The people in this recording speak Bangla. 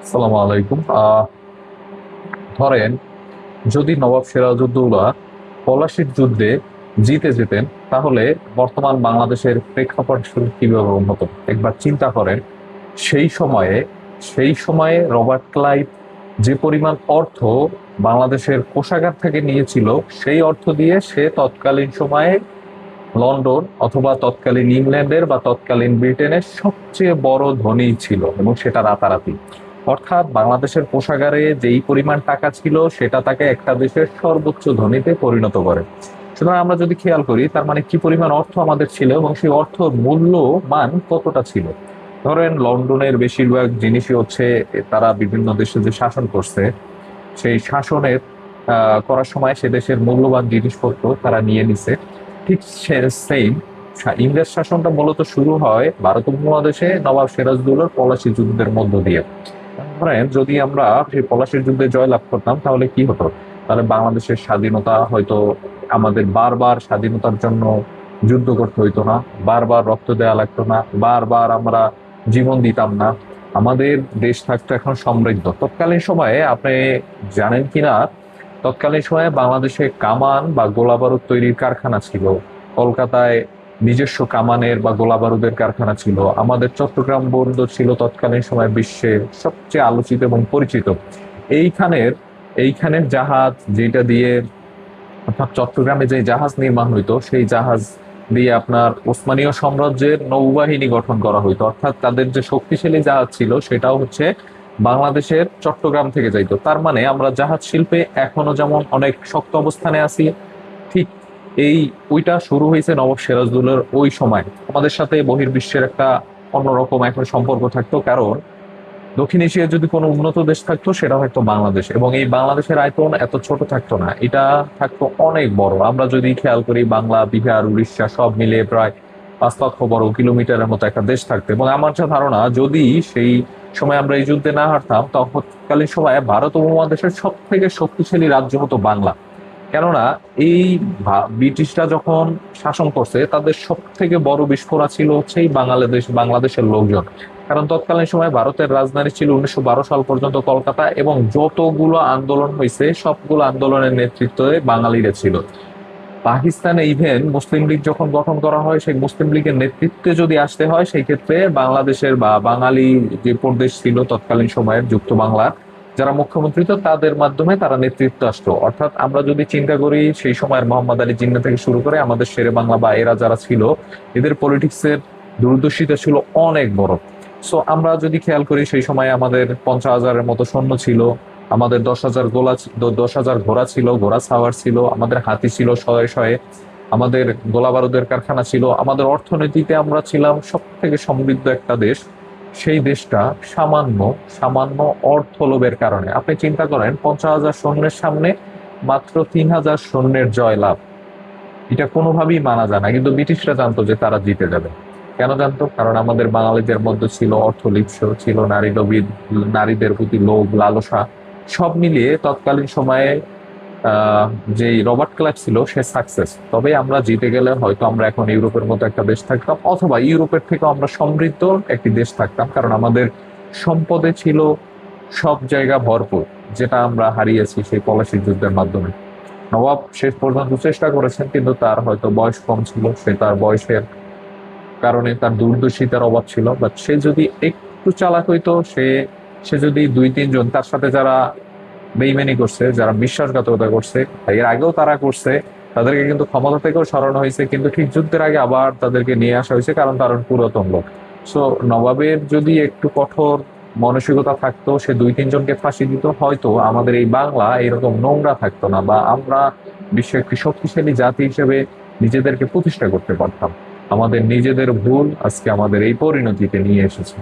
আসসালামু আলাইকুম। ধরেন যদি নবাব সিরাজউদ্দৌলা পলাশির যুদ্ধে জিতে যেতেন, তাহলে বর্তমান বাংলাদেশের প্রেক্ষাপট আসলে কিভাবে উন্নত। একবার চিন্তা করেন, সেই সময়ে সেই সময়ে রবার্ট ক্লাইভ যে পরিমাণ অর্থ বাংলাদেশের কোষাগার থেকে নিয়েছিল, সেই অর্থ দিয়ে সে তৎকালীন সময়ে লন্ডন অথবা তৎকালীন ইংল্যান্ডের বা তৎকালীন ব্রিটেনের সবচেয়ে বড় ধনী ছিল, এবং সেটা রাতারাতি। অর্থাৎ বাংলাদেশের কোষাগারে যেই পরিমাণ টাকা ছিল, সেটা তাকে একটা দেশের সর্বোচ্চ ধনীতে পরিণত করে। সুতরাং আমরা যদি খেয়াল করি, তার মানে কি পরিমাণ অর্থ আমাদের ছিল এবং সেই অর্থ মূল্য মান কতটা ছিল। ধরেন লন্ডনের বেশিরভাগ জিনিসই হচ্ছে, তারা বিভিন্ন দেশে যে শাসন করছে, সেই শাসনের করার সময় সে দেশের মূল্যবান জিনিসপত্র তারা নিয়ে নিছে। ঠিক সেম ইংরেজ শাসনটা মূলত শুরু হয় ভারত উপমহাদেশে নবাব সিরাজউদ্দৌলার পলাশি যুদ্ধের মধ্য দিয়ে। ধরেন যদি আমরা সেই পলাশির যুদ্ধে জয়লাভ করতাম, তাহলে কি হতো? তাহলে বাংলাদেশের স্বাধীনতা হয়তো আমাদের বারবার স্বাধীনতার জন্য যুদ্ধ করতে হইতো না, বারবার রক্ত দেওয়া লাগতো না, বারবার আমরা জীবন দিতাম না। আমাদের দেশ থাকতো এখন সমৃদ্ধ। তৎকালীন সময়ে আপনি জানেন কিনা, তৎকালীন সময়ে বাংলাদেশে কামান বা গোলা বারুদ তৈরির কারখানা ছিল। কলকাতায় নিজস্ব কামানের বা গোলা বারুদের কারখানা ছিল। আমাদের চট্টগ্রাম বন্দর ছিল তৎকালীন সময়ে বিশ্বের সবচেয়ে আলোচিত এবং পরিচিত। এইখানের এইখানের জাহাজ যেটা দিয়ে, অর্থাৎ চট্টগ্রামে যে জাহাজ নির্মাণ হইতো, সেই জাহাজ দিয়ে আপনার ওসমানীয় সাম্রাজ্যের নৌবাহিনী গঠন করা হইতো। অর্থাৎ তাদের যে শক্তিশালী জাহাজ ছিল, সেটাও হচ্ছে বাংলাদেশের চট্টগ্রাম থেকে যাইতো। তার মানে আমরা জাহাজ শিল্পে এখনো যেমন অনেক শক্ত অবস্থানে আছি, ঠিক এই ওইটা শুরু হয়েছে নবাব সিরাজউদ্দৌলার ওই সময়। আমাদের সাথে বহির্বিশ্বের একটা অন্যরকম এখন সম্পর্ক থাকতো, কারণ দক্ষিণ এশিয়ার যদি কোনো উন্নত দেশ থাকতো, সেটা হয়তো বাংলাদেশ। এবং এই বাংলাদেশের আয়তন এত ছোট থাকতো না, এটা থাকতো অনেক বড়। আমরা যদি খেয়াল করি, বাংলা, বিহার, উড়িষ্যা সব মিলিয়ে প্রায় 5 লক্ষ বর্গ কিলোমিটারের মতো একটা দেশ থাকতো। এবং আমার যা ধারণা, যদি সেই সময় আমরা এই যুদ্ধে না হারতাম, তৎকালীন সময়ে ভারত উপমহাদেশের সব থেকে শক্তিশালী রাজ্য হতো বাংলা। কেননা এই ব্রিটিশরা যখন শাসন করছে, তাদের সব থেকে বড় বিস্ফোরা ছিল হচ্ছে এই বাংলাদেশের লোকজন। কারণ তৎকালীন সময় ভারতের রাজধানী ছিল 1912 সাল পর্যন্ত কলকাতা, এবং যতগুলো আন্দোলন হয়েছে সবগুলো আন্দোলনের নেতৃত্বে বাঙালিরা ছিল। পাকিস্তানে ইভেন মুসলিম লীগ যখন গঠন করা হয়, সেই মুসলিম লীগের নেতৃত্বে যদি আসতে হয়, সেই ক্ষেত্রে বাংলাদেশের বা বাঙালি যে প্রদেশ ছিল তৎকালীন সময়ের যুক্ত বাংলার যারা মুখ্যমন্ত্রী, তো তাদের মাধ্যমে তারা নেতৃত্ব আসতো। অর্থাৎ আমরা যদি চিন্তা করি, সেই সময়ের মোহাম্মদ আলী জিন্নাহ থেকে শুরু করে আমাদের শেরে বাংলা বা এরা যারা ছিল, এদের পলিটিক্সের দূরদর্শিতা ছিল অনেক বড়। সো আমরা যদি খেয়াল করি, সেই সময় আমাদের 50,000-এর মতো সৈন্য ছিল, আমাদের 10,000 ঘোড়া ছিল, ঘোড়া সাওয়ার ছিল, আমাদের হাতি ছিল শয়ে শয়ে, আমাদের গোলা বারুদের কারখানা ছিল। আমাদের অর্থনীতিতে আমরা ছিলাম সব থেকে সমৃদ্ধ একটা দেশ। সেই দেশটা সামান্য সামান্য অর্থ লোভের কারণে, আপনি চিন্তা করেন, 50,000 সৈন্যের সামনে মাত্র 3,000 সৈন্যের জয়লাভ, এটা কোনোভাবেই মানা যায় না। কিন্তু ব্রিটিশরা জানতো যে তারা জিতে যাবে। কেন জানতো? কারণ আমাদের বাঙালিদের মধ্যে ছিল অর্থ লিপ্স, ছিল নারী লোভী, নারীদের প্রতি লোভ লালসা। সব মিলিয়ে তৎকালীন সময়ে যে রবার্ট ক্লাইভ ছিল, সে সাকসেস। তবে আমরা জিতে গেলে হয়তো আমরা এখন ইউরোপের মতো একটা দেশ থাকতাম, অথবা ইউরোপের থেকে আমরা সমৃদ্ধ একটি দেশ থাকতাম, কারণ আমাদের সম্পদে ছিল সব জায়গা ভরপুর, যেটা আমরা হারিয়েছি সেই পলাশির যুদ্ধের মাধ্যমে। নবাব শেষ পর্যন্ত চেষ্টা করেছেন, কিন্তু তার হয়তো বয়স কম ছিল, সে তার বয়সের কারণে তার দূরদর্শিতার অভাব ছিল। বাট সে যদি একটু চালাক হইতো, সে সে যদি 2-3 জন তার সাথে যারা বেইমানি করছে, যারা বিশ্বাসঘাতকতা করছে, এর আগেও তারা করছে, তাদেরকে কিন্তু ক্ষমতা থেকেও সরানো হয়েছে, কিন্তু ঠিক যুদ্ধের আগে আবার তাদেরকে নিয়ে আসা হয়েছে, কারণ তারা পুরাতন লোক। সো নবাবের যদি একটু কঠোর মানসিকতা থাকতো, সে 2-3 জনকে ফাঁসি দিত, হয়তো আমাদের এই বাংলা এরকম নোংরা থাকতো না, বা আমরা বিশ্বের একটি শক্তিশালী জাতি হিসেবে নিজেদেরকে প্রতিষ্ঠা করতে পারতাম। আমাদের নিজেদের ভুল আজকে আমাদের এই পরিণতিতে নিয়ে এসেছে।